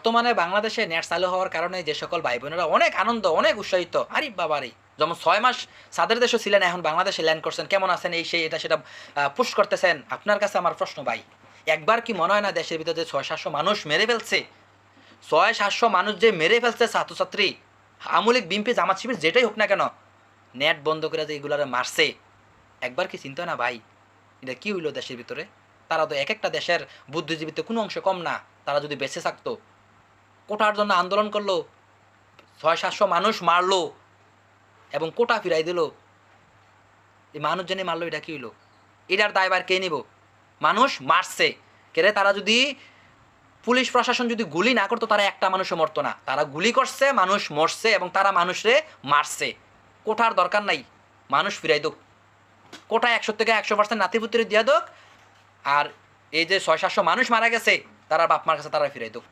বর্তমানে বাংলাদেশে নেট চালু হওয়ার কারণে যে সকল ভাই বোনেরা অনেক আনন্দ, অনেক উৎসাহিত। আরে বাবারে! যেমন ৬ মাস সাদের দেশে ছিলেন, এখন বাংলাদেশে ল্যান্ড করছেন। কেমন আছেন? এই সেই এটা সেটা পুশ করতেছেন। আপনার কাছে আমার প্রশ্ন ভাই, একবার কি মনে হয় না দেশের ভিতরে যে ৬০০-৭০০ মানুষ মেরে ফেলছে, ৬০০-৭০০ মানুষ যে মেরে ফেলছে ছাত্রছাত্রী, আওয়ামী লীগ, বিএনপি, জামাত, শিবির যেটাই হোক না কেন, নেট বন্ধ করে যে এগুলারে মারছে, একবার কি চিন্তা হয় না ভাই, এটা কি হইলো দেশের ভিতরে? তারা তো একেকটা দেশের বুদ্ধিজীবীতে কোনো অংশে কম না। তারা যদি বেঁচে থাকতো, কোটার জন্য আন্দোলন করলো, ৬০০-৭০০ মানুষ মারলো এবং কোটা ফিরাই দিল। এই মানুষ জেনে মারলো, এটা কি হইলো? এটার দায়ভার কে নিব? মানুষ মারছে। কেরে তারা যদি পুলিশ প্রশাসন যদি গুলি না করতো, তারা একটা মানুষও মরতো না। তারা গুলি করছে, মানুষ মরছে এবং তারা মানুষরে মারছে। কোটার দরকার নাই, মানুষ ফিরাই দোক। কোটা ১০০ থেকে ১০০% নাতিপুতিরে দিয়া দোক। আর এই যে ৬০০-৭০০ মানুষ মারা গেছে, তারা বাপ মার কাছে তারা ফিরাই দোক।